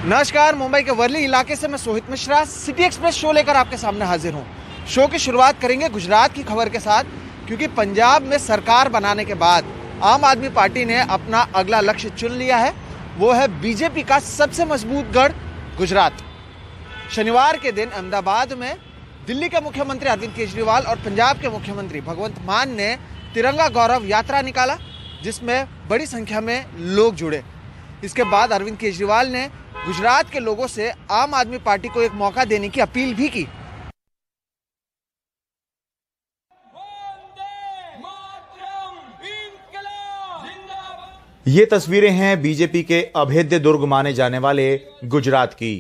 नमस्कार, मुंबई के वर्ली इलाके से मैं Sohit Mishra city express show लेकर आपके सामने हाजिर हूं। शो की शुरुआत करेंगे गुजरात की खबर के साथ, क्योंकि पंजाब में सरकार बनाने के बाद आम आदमी पार्टी ने अपना अगला लक्ष्य चुन लिया है। वो है बीजेपी का सबसे मजबूत गढ़ गुजरात। शनिवार के दिन अहमदाबाद में दिल्ली के मुख्यमंत्री अरविंद केजरीवाल और पंजाब के मुख्यमंत्री भगवंत मान ने तिरंगा गौरव यात्रा निकाला, जिसमें बड़ी संख्या में लोग जुड़े। इसके बाद अरविंद केजरीवाल ने गुजरात के लोगों से आम आदमी पार्टी को एक मौका देने की अपील भी की। ये तस्वीरें हैं बीजेपी के अभेद्य दुर्ग माने जाने वाले गुजरात की।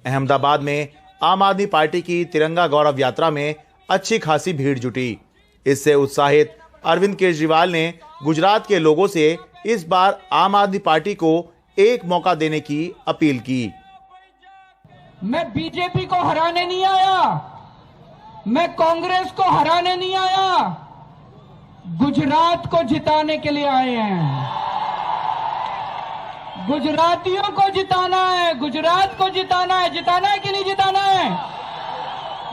अहमदाबाद में आम आदमी पार्टी की तिरंगा गौरव यात्रा में अच्छी खासी भीड़ जुटी। इससे उत्साहित अरविंद केजरीवाल ने गुजरात के लोगों से इस बार आम आदमी पार्टी को एक मौका देने की अपील की। मैं बीजेपी को हराने नहीं आया, मैं कांग्रेस को हराने नहीं आया, गुजरात को जिताने के लिए आए हैं। गुजरातियों को जिताना है, गुजरात को जिताना है। जिताना है कि नहीं जिताना है?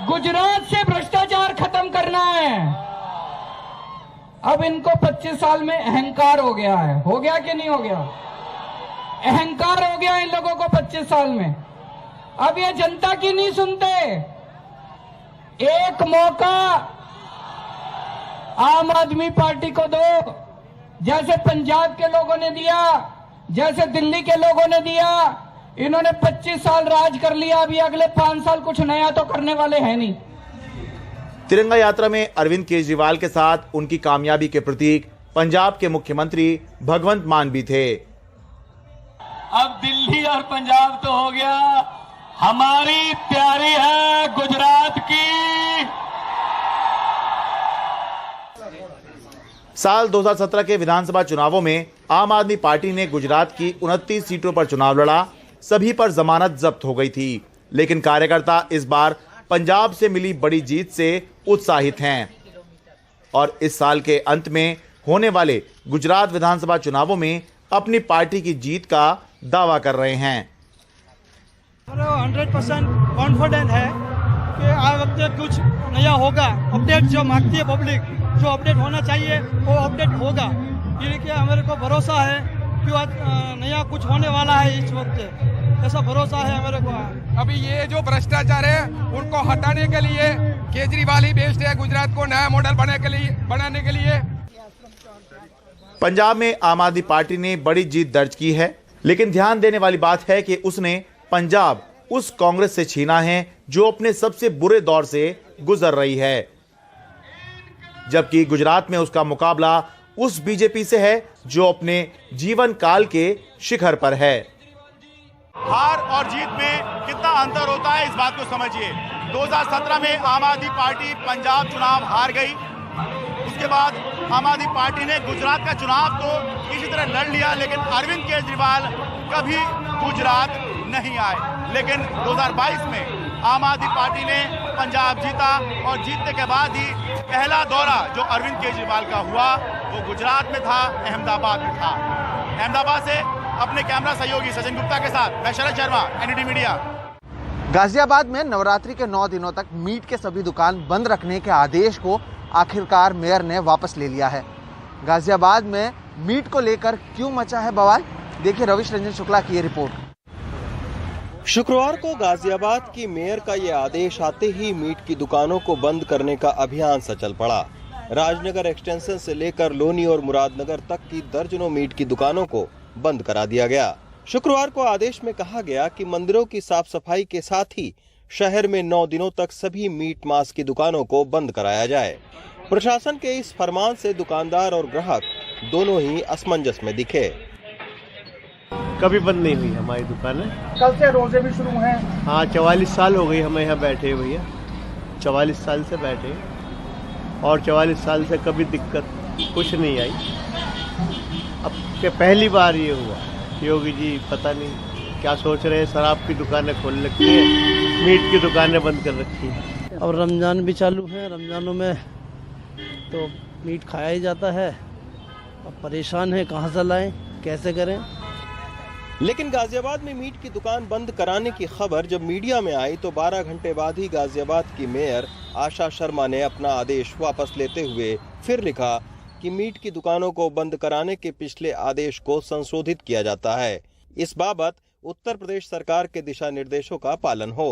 गुजरात से भ्रष्टाचार खत्म करना है। अब इनको 25 साल में अहंकार हो गया है। हो गया कि नहीं हो गया? अहंकार हो गया इन लोगों को 25 साल में। अब ये जनता की नहीं सुनते। एक मौका आम आदमी पार्टी को दो, जैसे पंजाब के लोगों ने दिया, जैसे दिल्ली के लोगों ने दिया। इन्होंने 25 साल राज कर लिया, अभी अगले 5 साल कुछ नया तो करने वाले हैं नहीं। तिरंगा यात्रा में अरविंद केजरीवाल के साथ उनकी कामयाबी के प्रतीक पंजाब के मुख्यमंत्री भगवंत मान भी थे। अब दिल्ली और पंजाब तो हो गया, हमारी प्यारी है गुजरात की। साल 2017 के विधानसभा चुनावों में आम आदमी पार्टी ने गुजरात की 29 सीटों पर चुनाव लड़ा। सभी पर जमानत जब्त हो गई थी, लेकिन कार्यकर्ता इस बार पंजाब से मिली बड़ी जीत से उत्साहित हैं और इस साल के अंत में होने वाले गुजरात विधानसभा चुनावों में अपनी पार्टी की जीत का दावा कर रहे हैं। 100% कॉन्फिडेंट है कि आ वक्त कुछ नया होगा। अपडेट जो मांगती है पब्लिक, जो अपडेट होना चाहिए वो अपडेट होगा। ये कि हमारे को भरोसा है कि आज नया कुछ होने वाला है। इस वक्त ऐसा भरोसा है हमारे को। अभी ये जो भ्रष्टाचार है उनको हटाने के लिए केजरीवाल ही बेस्ट है गुजरात को नया मॉडल बनाने के लिए। पंजाब में आम आदमी पार्टी ने बड़ी जीत दर्ज की है, लेकिन ध्यान देने वाली बात है कि उसने पंजाब उस कांग्रेस से छीना है जो अपने सबसे बुरे दौर से गुजर रही है, जबकि गुजरात में उसका मुकाबला उस बीजेपी से है जो अपने जीवन काल के शिखर पर है। हार और जीत में कितना अंतर होता है इस बात को समझिए। 2017 में आम आदमी पार्टी पंजाब चुनाव हार गई। उसके बाद आम आदमी पार्टी ने गुजरात का चुनाव तो इसी तरह लड़ लिया, लेकिन अरविंद केजरीवाल कभी गुजरात नहीं आए। लेकिन 2022 में आम आदमी पार्टी ने पंजाब जीता और जीतने के बाद ही पहला दौरा जो अरविंद केजरीवाल का हुआ वो गुजरात में था, अहमदाबाद में था। अहमदाबाद से अपने कैमरा सहयोगी सचिन गुप्ता के साथ मैं शरद शर्मा, एनडीटी मीडिया। गाजियाबाद में नवरात्रि के 9 दिनों तक मीट के सभी दुकान बंद रखने के आदेश को आखिरकार मेयर ने वापस ले लिया है। गाजियाबाद में मीट को लेकर क्यों मचा है बवाल, देखिए रविश रंजन शुक्ला की ये रिपोर्ट। शुक्रवार को गाजियाबाद की मेयर का ये आदेश आते ही मीट की दुकानों को बंद करने का अभियान सा चल पड़ा। राजनगर एक्सटेंशन से लेकर लोनी और मुरादनगर तक की दर्जनों मीट की दुकानों को बंद करा दिया गया। शुक्रवार को आदेश में कहा गया कि मंदिरों की साफ सफाई के साथ ही शहर में 9 दिनों तक सभी मीट मांस की दुकानों को बंद कराया जाए। प्रशासन के इस फरमान से दुकानदार और ग्राहक दोनों ही असमंजस में दिखे। कभी बंद नहीं हुई हमारी दुकानें। कल से रोजे भी शुरू हैं। हाँ, 44 साल हो गई हमें यहाँ बैठे भैया, 44 साल से बैठे और 44 साल से कभी दिक्कत कुछ नहीं आई। अब के पहली बार ये हुआ। योगी जी पता नहीं क्या सोच रहे हैं, शराब की दुकानें खोल रखी है, मीट की दुकानें बंद कर रखी है। और रमजान भी चालू है, रमजानों में तो मीट खाया ही जाता है। अब परेशान है, कहाँ से लाएं, कैसे करें। लेकिन गाजियाबाद में मीट की दुकान बंद कराने की खबर जब मीडिया में आई तो 12 घंटे बाद ही गाजियाबाद की मेयर आशा शर्मा ने अपना आदेश वापस लेते हुए फिर लिखा कि मीट की दुकानों को बंद कराने के पिछले आदेश को संशोधित किया जाता है। इस बाबत उत्तर प्रदेश सरकार के दिशा निर्देशों का पालन हो।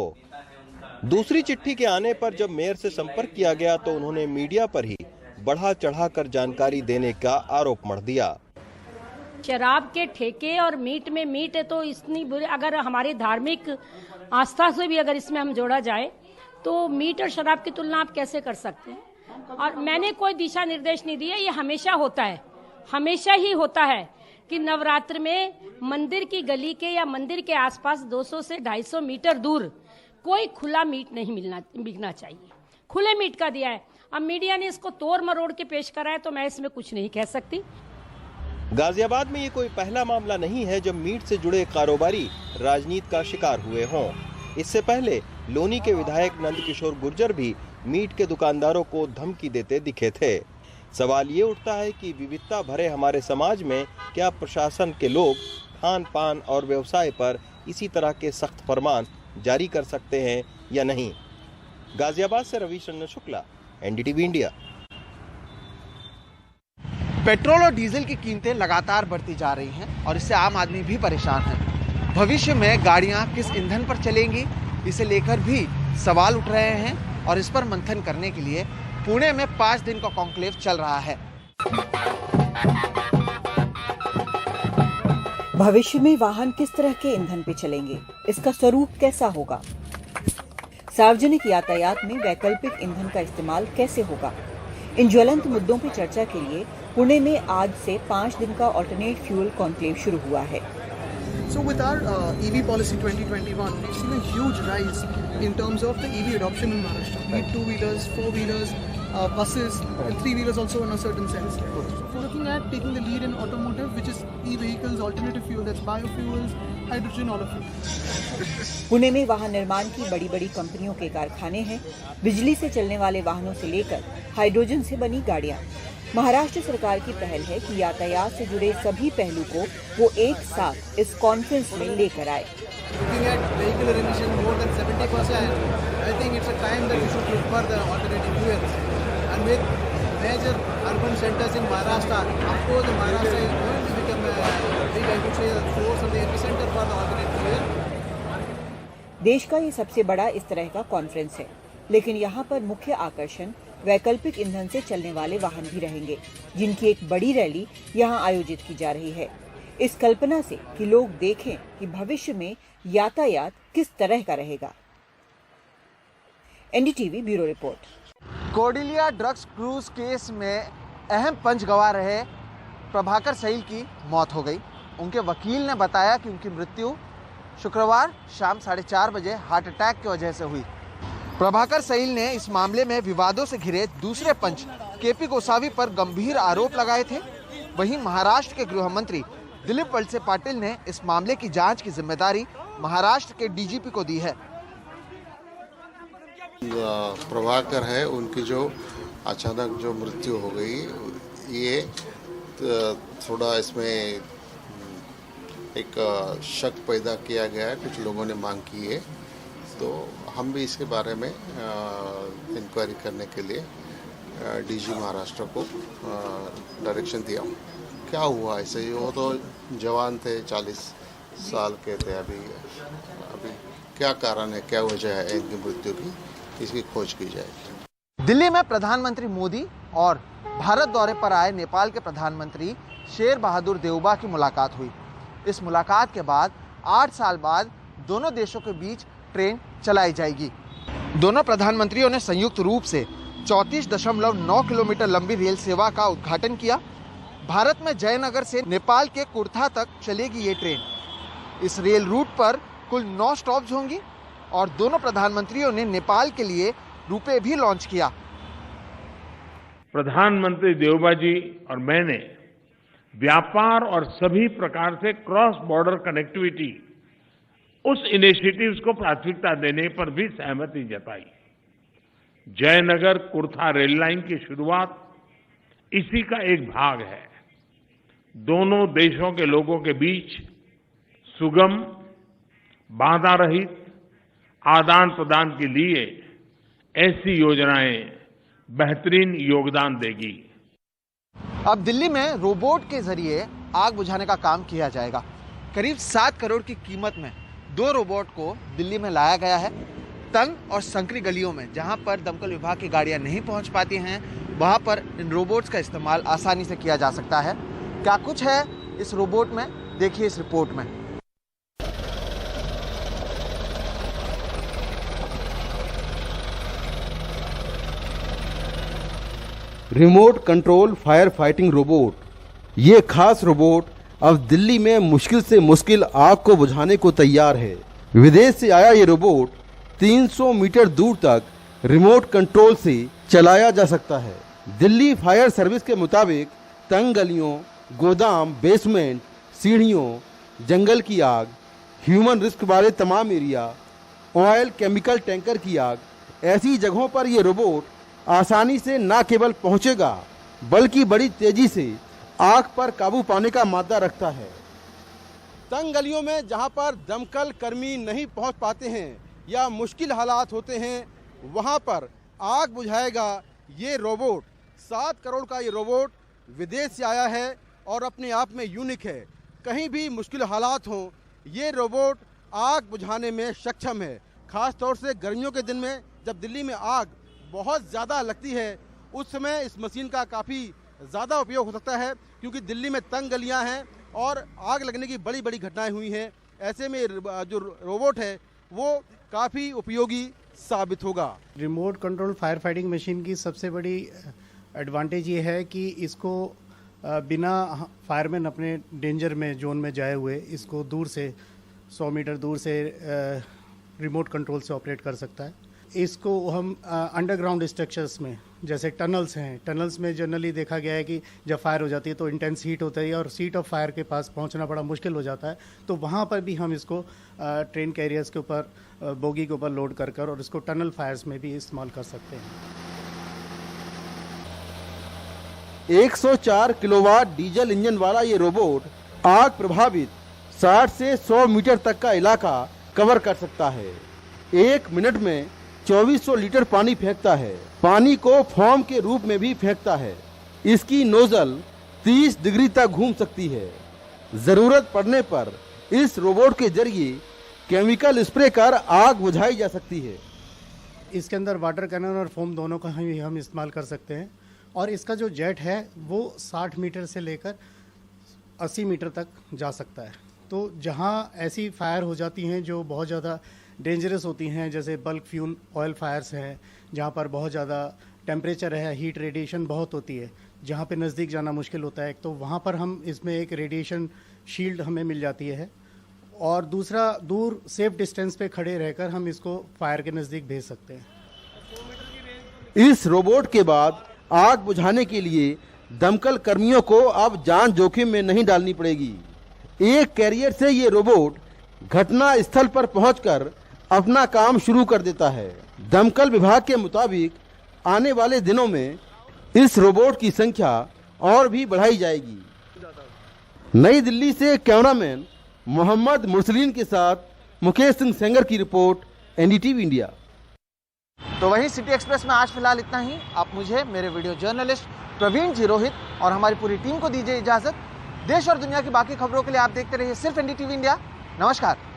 दूसरी चिट्ठी के आने पर जब मेयर से संपर्क किया गया तो उन्होंने मीडिया पर ही बढ़ा चढ़ाकर जानकारी देने का आरोप मढ़ दिया। शराब के ठेके और मीट में मीट है तो इतनी बुरी, अगर हमारी धार्मिक आस्था से भी अगर इसमें हम जोड़ा जाए तो मीट और शराब की तुलना आप कैसे कर सकते हैं। और मैंने कोई दिशा निर्देश नहीं दिया, ये हमेशा होता है, हमेशा ही होता है कि नवरात्र में मंदिर की गली के या मंदिर के आसपास 200 से 250 मीटर दूर कोई खुला मीट नहीं बिकना चाहिए। खुले मीट का दिया है, अब मीडिया ने इसको तोड़ मरोड़ के पेश करा है तो मैं इसमें कुछ नहीं कह सकती। गाजियाबाद में ये कोई पहला मामला नहीं है जब मीट से जुड़े कारोबारी राजनीति का शिकार हुए हों। इससे पहले लोनी के विधायक नंदकिशोर गुर्जर भी मीट के दुकानदारों को धमकी देते दिखे थे। सवाल ये उठता है कि विविधता भरे हमारे समाज में क्या प्रशासन के लोग खान पान और व्यवसाय पर इसी तरह के सख्त फरमान जारी कर सकते हैं या नहीं। गाजियाबाद से Ravishankar Shukla, NDTV India. Petrol और डीजल की कीमतें लगातार बढ़ती जा रही हैं और इससे आम आदमी भी परेशान है। भविष्य में गाड़ियां किस ईंधन पर चलेंगी, इसे लेकर भी सवाल उठ रहे हैं और इस पर मंथन करने के लिए पुणे में 5 दिन का कॉन्क्लेव चल रहा है। भविष्य में वाहन किस तरह के ईंधन पे चलेंगे, इसका स्वरूप कैसा होगा, सार्वजनिक यातायात में वैकल्पिक ईंधन का इस्तेमाल कैसे होगा, इन ज्वलंत मुद्दों पर चर्चा के लिए पुणे में आज से 5 दिन का ऑल्टरनेट फ्यूल कॉन्क्लेव शुरू हुआ है। So with our EV policy 2021, we've seen a huge rise in terms of the EV adoption in Maharashtra. Be it 2-wheelers, 4-wheelers, buses, and 3-wheelers also in a certain sense. So we're looking at taking the lead in automotive, which is e-vehicles, alternative fuel, that's biofuels, hydrogen, all of it. Pune में वाहन निर्माण की बड़ी बड़ी कंपनियों के कारखाने हैं। बिजली से चलने वाले वाहनों से लेकर हाइड्रोजन से बनी गाड़ियां। महाराष्ट्र सरकार की पहल है कि यातायात से जुड़े सभी पहलू को वो एक साथ इस कॉन्फ्रेंस में लेकर आए। Looking at vehicular emission more than 70%, I think it's a time that we should prefer the alternative fuels. And with major urban centers in Maharashtra, of course, Maharashtra is going to become a big, I would say, source of the epicenter for the alternative fuel. देश का ये सबसे बड़ा इस तरह का conference है, लेकिन यहाँ पर मुख्य आकर्षण वैकल्पिक ईंधन से चलने वाले वाहन भी रहेंगे, जिनकी एक बड़ी रैली यहाँ आयोजित की जा रही है, इस कल्पना से कि लोग देखें कि भविष्य में यातायात किस तरह का रहेगा। NDTV bureau report. Cordelia drugs cruise case में अहम पंच गवाह रहे प्रभाकर सहील की मौत हो गई। उनके वकील ने बताया कि उनकी मृत्यु शुक्रवार शाम 4:30 बजे हार्ट अटैक की वजह से हुई। प्रभाकर सहील ने इस मामले में विवादों से घिरे दूसरे पंच केपी गोसावी पर गंभीर आरोप लगाए थे। वहीं महाराष्ट्र के गृह मंत्री दिलीप वळसे पाटिल ने इस मामले की जांच की जिम्मेदारी महाराष्ट्र के डीजीपी को दी है। प्रभाकर है, उनकी जो अचानक जो मृत्यु हो गई, ये थोड़ा इसमें एक शक पैदा किया गया है, कुछ लोगों ने मांग की है, तो हम भी इसके बारे में इंक्वायरी करने के लिए डीजी महाराष्ट्र को डायरेक्शन दिया। क्या हुआ ऐसे, वो तो जवान थे, 40 साल के थे, अभी क्या कारण है, क्या वजह है इनकी मृत्यु की, इसकी खोज की जाएगी। दिल्ली में प्रधानमंत्री मोदी और भारत दौरे पर आए नेपाल के प्रधानमंत्री शेर बहादुर देउबा की मुलाकात हुई। इस मुलाकात के बाद 8 साल बाद दोनों देशों के बीच ट्रेन चलाई जाएगी। दोनों प्रधानमंत्रियों ने संयुक्त रूप से 34.9 किलोमीटर लंबी रेल सेवा का उद्घाटन किया। भारत में जयनगर से नेपाल के कुर्था तक चलेगी ये ट्रेन। इस रेल रूट पर कुल 9 स्टॉप्स होंगी और दोनों प्रधानमंत्रियों ने नेपाल के लिए रुपए भी लॉन्च किया। प्रधानमंत्री देउबा जी और मैंने व्यापार और सभी प्रकार से क्रॉस बॉर्डर कनेक्टिविटी, उस इनिशिएटिव्स को प्राथमिकता देने पर भी सहमति जताई। जयनगर कुर्था रेल लाइन की शुरुआत इसी का एक भाग है। दोनों देशों के लोगों के बीच सुगम, बाधा रहित आदान प्रदान के लिए ऐसी योजनाएं बेहतरीन योगदान देगी। अब दिल्ली में रोबोट के जरिए आग बुझाने का काम किया जाएगा। करीब 7 करोड़ की कीमत में 2 रोबोट को दिल्ली में लाया गया है। तंग और संकरी गलियों में जहां पर दमकल विभाग की गाड़ियां नहीं पहुंच पाती हैं, वहां पर इन रोबोट्स का इस्तेमाल आसानी से किया जा सकता है। क्या कुछ है इस रोबोट में, देखिए इस रिपोर्ट में। Remote control fire fighting robot. ये खास रोबोट अब दिल्ली में मुश्किल से मुश्किल आग को बुझाने को तैयार है। विदेश से आया ये रोबोट 300 मीटर दूर तक रिमोट कंट्रोल से चलाया जा सकता है। दिल्ली फायर सर्विस के मुताबिक तंग गलियों, गोदाम, बेसमेंट, सीढ़ियों, जंगल की आग, ह्यूमन रिस्क वाले तमाम एरिया, ऑयल केमिकल टैंकर की आग, ऐसी जगहों पर ये रोबोट आसानी से न केवल पहुंचेगा बल्कि बड़ी तेजी से आग पर काबू पाने का मादा रखता है। तंग गलियों में जहां पर दमकल कर्मी नहीं पहुंच पाते हैं या मुश्किल हालात होते हैं, वहां पर आग बुझाएगा ये रोबोट। 7 करोड़ का ये रोबोट विदेश से आया है और अपने आप में यूनिक है। कहीं भी मुश्किल हालात हों, ये रोबोट आग बुझाने में सक्षम है। खास तौर से गर्मियों के दिन में जब दिल्ली में आग बहुत ज़्यादा लगती है, उस समय इस मशीन का काफ़ी ज़्यादा उपयोग हो सकता है, क्योंकि दिल्ली में तंग गलियां हैं और आग लगने की बड़ी बड़ी घटनाएं हुई हैं। ऐसे में जो रोबोट है वो काफ़ी उपयोगी साबित होगा। Remote control fire fighting machine की सबसे बड़ी एडवांटेज ये है कि इसको बिना फायरमैन अपने डेंजर में जोन में जाए हुए इसको दूर से 100 मीटर दूर से रिमोट कंट्रोल से ऑपरेट कर सकता है। इसको हम अंडरग्राउंड स्ट्रक्चर्स में, जैसे टनल्स हैं, टनल्स में जनरली देखा गया है कि जब फायर हो जाती है तो इंटेंस हीट होता है और सीट ऑफ फायर के पास पहुंचना बड़ा मुश्किल हो जाता है, तो वहां पर भी हम इसको ट्रेन कैरियर्स के ऊपर, बोगी के ऊपर लोड कर और इसको टनल फायर्स में भी इस्तेमाल कर सकते हैं। 104 किलोवाट डीजल इंजन वाला ये रोबोट आग प्रभावित 60 से 100 मीटर तक का इलाका कवर कर सकता है। 1 मिनट में 2400 लीटर पानी फेंकता है। पानी को फोम के रूप में भी फेंकता है। इसकी नोजल 30 डिग्री तक घूम सकती है। जरूरत पड़ने पर इस रोबोट के जरिए केमिकल स्प्रे कर आग बुझाई जा सकती है। इसके अंदर वाटर कैनन और फोम दोनों का हम इस्तेमाल कर सकते हैं और इसका जो जेट है वो 60 मीटर से लेकर 80 मीटर तक जा सकता है। तो जहाँ ऐसी फायर हो जाती हैं जो बहुत ज़्यादा डेंजरस होती हैं, जैसे बल्क फ्यूल ऑयल फायर्स हैं, जहाँ पर बहुत ज़्यादा टेम्परेचर है, हीट रेडिएशन बहुत होती है, जहाँ पे नज़दीक जाना मुश्किल होता है, तो वहाँ पर हम इसमें एक रेडिएशन शील्ड हमें मिल जाती है और दूसरा दूर सेफ डिस्टेंस पे खड़े रहकर हम इसको फायर के नज़दीक भेज सकते हैं। इस रोबोट के बाद आग बुझाने के लिए दमकल कर्मियों को अब जान जोखिम में नहीं डालनी पड़ेगी। एक कैरियर से ये रोबोट घटना स्थल पर पहुंचकर अपना काम शुरू कर देता है। दमकल विभाग के मुताबिक आने वाले दिनों में इस रोबोट की संख्या और भी बढ़ाई जाएगी। नई दिल्ली से कैमरामैन मोहम्मद मुरसलीन के साथ मुकेश सिंह सेंगर की रिपोर्ट, एनडीटीवी इंडिया। तो वहीं सिटी एक्सप्रेस में आज फिलहाल इतना ही। आप मुझे, मेरे वीडियो जर्नलिस्ट प्रवीण जी रोहित और हमारी पूरी टीम को दीजिए इजाजत। देश और दुनिया की बाकी खबरों के लिए आप देखते रहिए सिर्फ एनडीटीवी इंडिया। नमस्कार।